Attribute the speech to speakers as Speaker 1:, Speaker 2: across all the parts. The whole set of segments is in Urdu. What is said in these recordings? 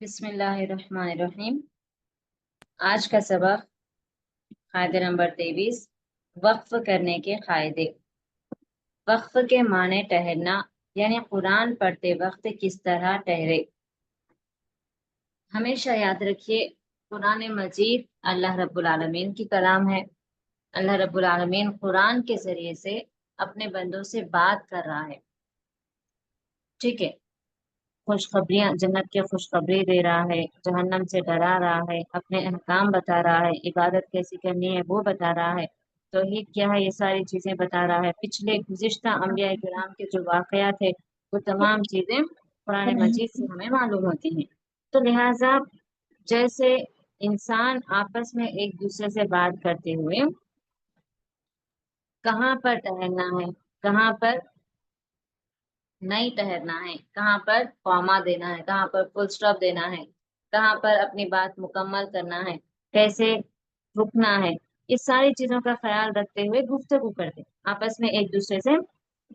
Speaker 1: بسم اللہ الرحمن الرحیم۔ آج کا سبق قاعدہ نمبر 23، وقف کرنے کے قاعدے۔ وقف کے معنی ٹہرنا، یعنی قرآن پڑھتے وقت کس طرح ٹہرے۔ ہمیشہ یاد رکھیے قرآن مجید اللہ رب العالمین کی کلام ہے۔ اللہ رب العالمین قرآن کے ذریعے سے اپنے بندوں سے بات کر رہا ہے، ٹھیک ہے۔ خوشخبریاں، جنت کی خوشخبری دے رہا ہے، جہنم سے ڈرا رہا ہے، اپنے احکام بتا رہا ہے، عبادت کیسی کرنی ہے وہ بتا رہا ہے، توحید کیا ہے یہ ساری چیزیں بتا رہا ہے۔ پچھلے گزشتہ انبیاء کرام کے جو واقعات ہے وہ تمام چیزیں قرآن مجید سے ہمیں معلوم ہوتی ہیں۔ تو لہٰذا جیسے انسان آپس میں ایک دوسرے سے بات کرتے ہوئے کہاں پر ٹہرنا ہے، کہاں پر نہیں ٹہرنا ہے، کہاں پر کاما دینا ہے، کہاں پر فل سٹاپ دینا ہے، کہاں پر اپنی بات مکمل کرنا ہے، کیسے رکنا ہے، اس ساری چیزوں کا خیال رکھتے ہوئے گفتگو کرتے، آپس میں ایک دوسرے سے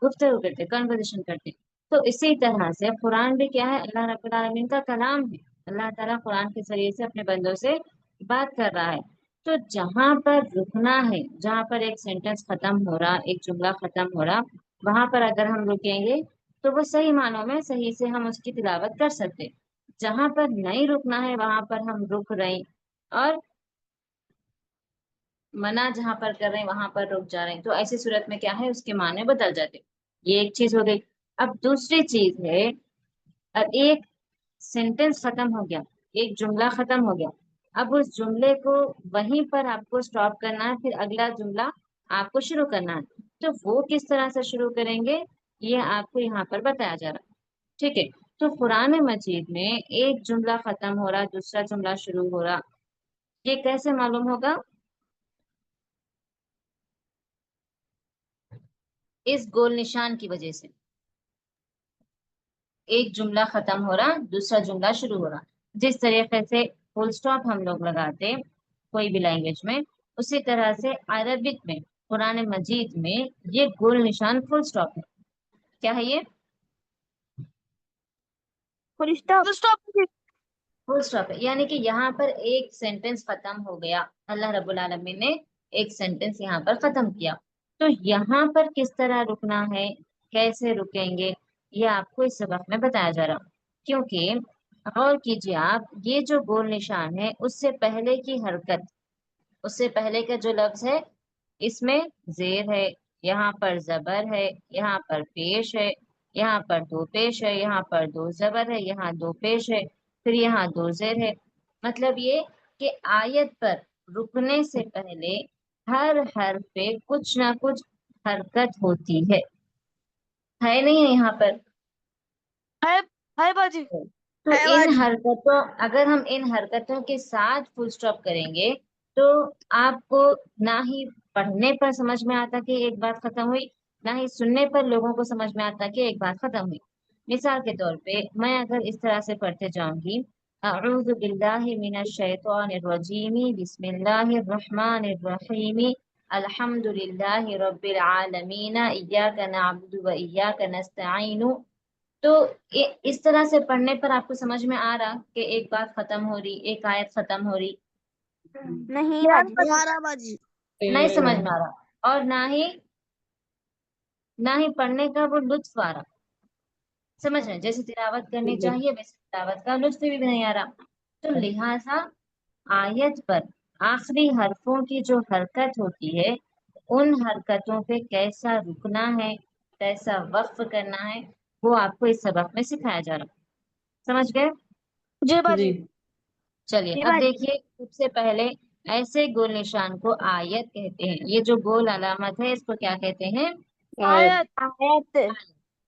Speaker 1: گفتگو کرتے، کنورسیشن کرتے۔ تو اسی طرح سے قرآن بھی کیا ہے، اللہ رب العالمین کا کلام ہے۔ اللہ تعالیٰ قرآن کے ذریعے سے اپنے بندوں سے بات کر رہا ہے۔ تو جہاں پر رکنا ہے، جہاں پر ایک سینٹینس ختم ہو رہا، ایک جملہ ختم ہو رہا، وہاں پر اگر ہم رکیں گے تو وہ صحیح معنوں میں صحیح سے ہم اس کی تلاوت کر سکتے۔ جہاں پر نہیں رکنا ہے وہاں پر ہم رک رہے ہیں، اور منع جہاں پر کر رہے ہیں وہاں پر رک جا رہے ہیں، تو ایسی صورت میں کیا ہے، اس کے معنی بدل جاتے۔ یہ ایک چیز ہو گئی۔ اب دوسری چیز ہے، اب ایک سینٹینس ختم ہو گیا، ایک جملہ ختم ہو گیا، اب اس جملے کو وہیں پر آپ کو سٹاپ کرنا ہے، پھر اگلا جملہ آپ کو شروع کرنا ہے۔ تو وہ کس طرح سے شروع کریں گے یہ آپ کو یہاں پر بتایا جا رہا ہے، ٹھیک ہے۔ تو قرآن مجید میں ایک جملہ ختم ہو رہا، دوسرا جملہ شروع ہو رہا، یہ کیسے معلوم ہوگا؟ اس گول نشان کی وجہ سے۔ ایک جملہ ختم ہو رہا، دوسرا جملہ شروع ہو رہا، جس طریقے سے فل سٹاپ ہم لوگ لگاتے کوئی بھی لینگویج میں، اسی طرح سے عربک میں قرآن مجید میں یہ گول نشان فل سٹاپ ہے۔ کیا ہے یہ؟
Speaker 2: فل سٹاپ
Speaker 1: فل سٹاپ ہے، یعنی کہ یہاں پر ایک سینٹینس ختم ہو گیا، اللہ رب العالمین نے ایک سینٹینس یہاں پر ختم کیا، تو یہاں پر کس طرح رکنا ہے، کیسے رکیں گے، یہ آپ کو اس سبق میں بتایا جا رہا۔ کیونکہ غور کیجیے آپ، یہ جو گول نشان ہے اس سے پہلے کی حرکت، اس سے پہلے کا جو لفظ ہے اس میں زیر ہے، یہاں پر زبر ہے، یہاں پر پیش ہے، یہاں پر دو پیش ہے، یہاں پر دو زبر ہے، یہاں دو پیش ہے، پھر یہاں دو زیر ہے۔ مطلب یہ کہ آیت پر رکنے سے پہلے ہر حرف پہ کچھ نہ کچھ حرکت ہوتی ہے نہیں ہے یہاں پر؟
Speaker 2: ہے باجی،
Speaker 1: تو ان حرکتوں، اگر ہم ان حرکتوں کے ساتھ فل سٹاپ کریں گے تو آپ کو نہ ہی پڑھنے پر سمجھ میں آتا کہ ایک بات ختم ہوئی، نہ ہی سننے پر لوگوں کو سمجھ میں آتا کہ ایک بات ختم ہوئی۔ مثال کے طور پہ میں اگر اس طرح سے پڑھتے جاؤں گی، اعوذ باللہ من الشیطان الرجیم، بسم اللہ الرحمن الرحیم، الحمد للہ رب العالمین، ایاک نعبد و ایاک نستعین۔ تو اس طرح سے پڑھنے پر آپ کو سمجھ میں آ رہا کہ ایک بات ختم ہو رہی، ایک آیت ختم ہو رہی؟
Speaker 2: نہیں باجی،
Speaker 1: نہیں سمجھ میں آ رہا، اور نہ ہی پڑھنے کا وہ لطف آ رہا۔ سمجھ رہے ہیں؟ جیسے تلاوت کرنی چاہیے ویسے تلاوت کا لطف بھی نہیں آ رہا۔ تو لہٰذا آیت پر آخری حرفوں کی جو حرکت ہوتی ہے، ان حرکتوں پہ کیسا رکنا ہے، کیسا وقف کرنا ہے، وہ آپ کو اس سبق میں سکھایا جا رہا۔ سمجھ گئے؟
Speaker 2: جی باجی،
Speaker 1: چلیے اب دیکھیے، سب سے پہلے ایسے گول نشان کو آیت کہتے ہیں۔ یہ جو گول علامت ہے اس کو کیا کہتے ہیں؟
Speaker 2: آیت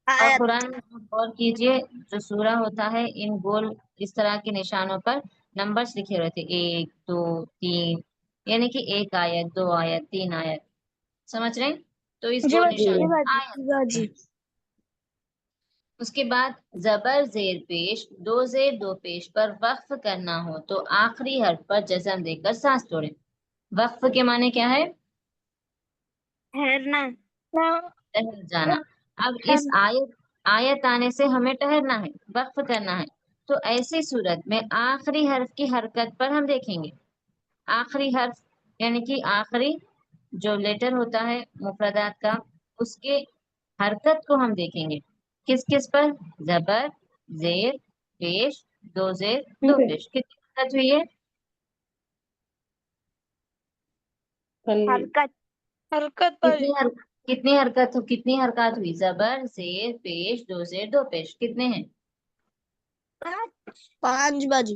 Speaker 1: اور قرآن میں غور کیجئے، جو سورہ ہوتا ہے ان گول اس طرح کے نشانوں پر نمبرز لکھے رہتے، 1 2 3، یعنی کہ ایک آیت، دو آیت، تین آیت۔ سمجھ رہے ہیں؟ تو اس
Speaker 2: جی
Speaker 1: گول
Speaker 2: باجی،
Speaker 1: نشان آیت۔ اس کے بعد زبر زیر پیش، دو زیر دو پیش پر وقف کرنا ہو تو آخری حرف پر جزم دے کر سانس توڑیں۔ وقف کے معنی کیا ہے؟
Speaker 2: ٹھہرنا،
Speaker 1: ٹہر جانا۔ اب اس آیت آنے سے ہمیں ٹہرنا ہے، وقف کرنا ہے۔ تو ایسی صورت میں آخری حرف کی حرکت پر ہم دیکھیں گے. آخری حرف یعنی کہ آخری جو لیٹر ہوتا ہے مفردات کا اس کے حرکت کو ہم دیکھیں گے. کس کس پر؟ زبر، زیر، پیش، دو زیر دو پیش. کتنی حرکت ہوئی ہے؟
Speaker 2: حرکت
Speaker 1: کتنی کتنی حرکات ہوئی؟ زبر، زیر، پیش، دو زیر دو پیش. کتنے ہیں؟
Speaker 2: 5 باجی.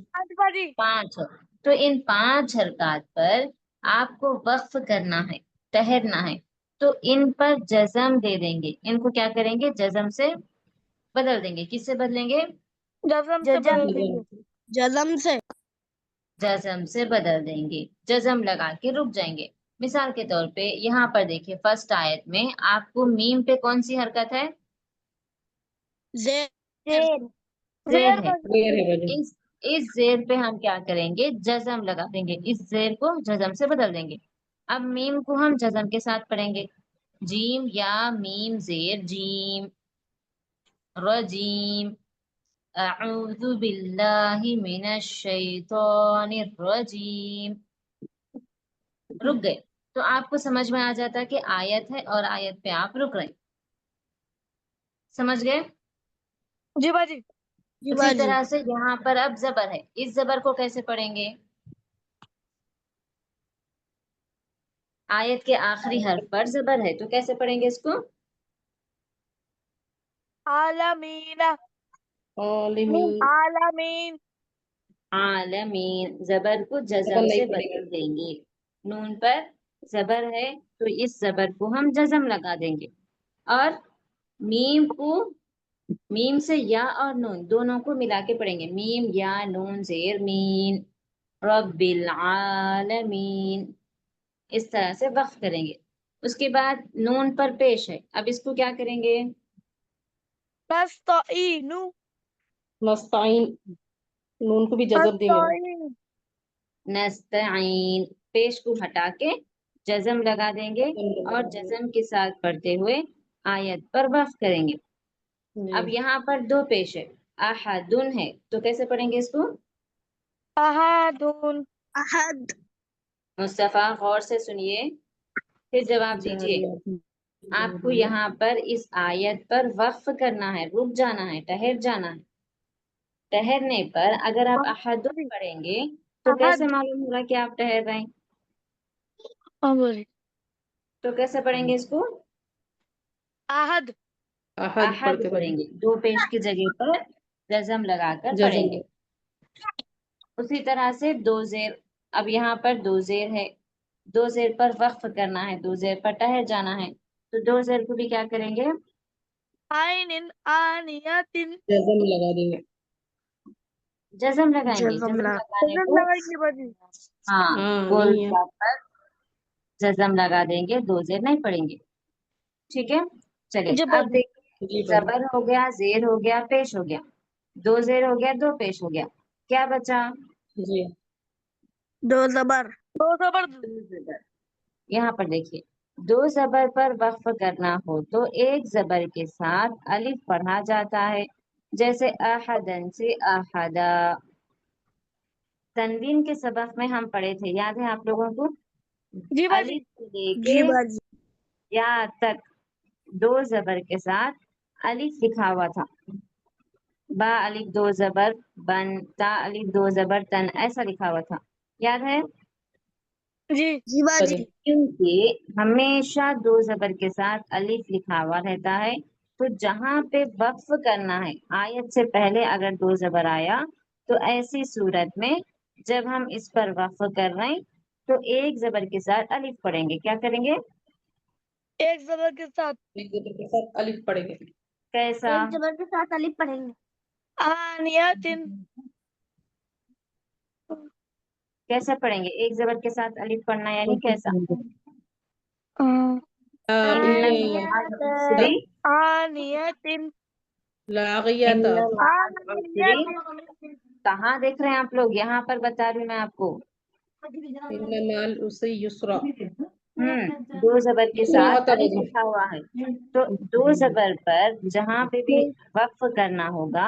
Speaker 1: 5. تو ان 5 حرکات پر آپ کو وقف کرنا ہے، ٹھہرنا ہے. تو ان پر جزم دے دیں گے. ان کو کیا کریں گے؟ جزم سے بدل دیں گے. کس سے بدلیں گے؟
Speaker 2: جزم سے.
Speaker 1: جزم سے بدل دیں گے. جزم لگا کے رک جائیں گے. مثال کے طور پہ یہاں پر دیکھیے فرسٹ آیت میں آپ کو میم پہ کون سی حرکت ہے؟
Speaker 2: زیر.
Speaker 1: زیر ہے. اس زیر پہ ہم کیا کریں گے؟ جزم لگا دیں گے. اس زیر کو جزم سے بدل دیں گے. اب میم کو ہم جزم کے ساتھ پڑھیں گے. جیم یا میم زیر جیم. رجیم. اعوذ باللہ من الشیطان الرجیم. رک گئے. تو آپ کو سمجھ میں آ جاتا کہ آیت ہے اور آیت پہ آپ رک رہے ہیں. سمجھ گئے؟
Speaker 2: جی باجی.
Speaker 1: اسی طرح سے یہاں پر اب زبر ہے. اس زبر کو کیسے پڑھیں گے؟ آیت کے آخری حرف پر زبر ہے تو کیسے پڑھیں گے اس کو؟
Speaker 2: عالمین. عالمین.
Speaker 1: عالمین. زبر کو جزم سے بدل دیں گے. نون پر زبر ہے تو اس زبر کو ہم جزم لگا دیں گے. اور میم کو میم سے یا اور نون دونوں کو ملا کے پڑھیں گے. میم یا نون زیر مین. رب العالمین. اس طرح سے وقف کریں گے. اس کے بعد نون پر پیش ہے. اب اس کو کیا کریں گے؟
Speaker 2: نستعین.
Speaker 3: نستعین. نون کو بھی جزم دیں گے.
Speaker 1: نستعین. پیش کو ہٹا کے جزم لگا دیں گے اور جزم کے ساتھ پڑھتے ہوئے آیت پر وقف کریں گے. اب یہاں پر دو پیش ہے. احدن ہے تو کیسے پڑھیں گے اس کو؟
Speaker 2: احدن. احد.
Speaker 1: مصطفیٰ غور سے سنیے پھر جواب دیجیے. آپ کو یہاں پر اس آیت پر وقف کرنا ہے، رک جانا ہے، ٹھہر جانا ہے. ٹھہرنے پر اگر آپ احد پڑھیں گے تو کیسے معلوم ہوگا کہ آپ ٹھہر رہے ہیں؟ تو کیسے پڑھیں گے اس کو؟
Speaker 2: احد.
Speaker 1: احد پڑھیں گے. دو پیش کی جگہ پر جزم لگا کر پڑھیں گے. اسی طرح سے دو زیر. اب یہاں پر دو زیر ہے. دو زیر پر وقف کرنا ہے، دو زیر پر ٹھہر جانا ہے. تو دو زیر کو بھی کیا کریں گے؟
Speaker 2: عین آنیت.
Speaker 3: جزم لگا دیں گے.
Speaker 1: جزم لگائیں گے. جزم لگانے کو ہاں گول پر جزم لگا دیں گے. دو زیر نہیں پڑیں گے. ٹھیک ہے. چلیے اب دیکھیں زبر ہو گیا، زیر ہو گیا، پیش ہو گیا. دو زیر ہو گیا، دو پیش ہو گیا. کیا بچا؟
Speaker 3: جی
Speaker 2: دو زبر. دو زبر.
Speaker 1: یہاں پر دیکھیے دو زبر پر وقف کرنا ہو تو ایک زبر کے ساتھ الف پڑھا جاتا ہے. جیسے احدن سے احدا. تنوین کے سبق میں ہم پڑھے تھے، یاد ہے آپ لوگوں کو؟
Speaker 2: جی باجی.
Speaker 1: الف سے لے کے یا تک دو زبر کے ساتھ الف لکھا ہوا تھا. با الف دو زبر بن، تا الف دو زبر تن، ایسا لکھا ہوا تھا. یاد ہے؟
Speaker 2: جی. جی باجی.
Speaker 1: کیونکہ ہمیشہ دو زبر کے ساتھ الف لکھا ہوا رہتا ہے تو جہاں پہ وقف کرنا ہے آیت سے پہلے اگر دو زبر آیا تو ایسی صورت میں جب ہم اس پر وقف کر رہے ہیں تو ایک زبر کے ساتھ الف پڑھیں گے. کیا کریں گے؟
Speaker 2: ایک زبر کے ساتھ
Speaker 3: الف پڑھیں گے.
Speaker 1: کیسا؟
Speaker 2: ایک زبر کے ساتھ الف پڑھیں گے. آنیت.
Speaker 1: کیسا پڑھیں گے؟ ایک زبر کے ساتھ الف پڑھنا یعنی کیسا؟
Speaker 2: آنیت.
Speaker 3: لاغیت.
Speaker 1: کہاں دیکھ رہے ہیں آپ لوگ؟ یہاں پر بتا رہی ہوں میں آپ کو.
Speaker 3: یسرا.
Speaker 1: دو زبر کے ساتھ الف لکھا ہوا ہے تو دو زبر پر جہاں پہ بھی وقف کرنا ہوگا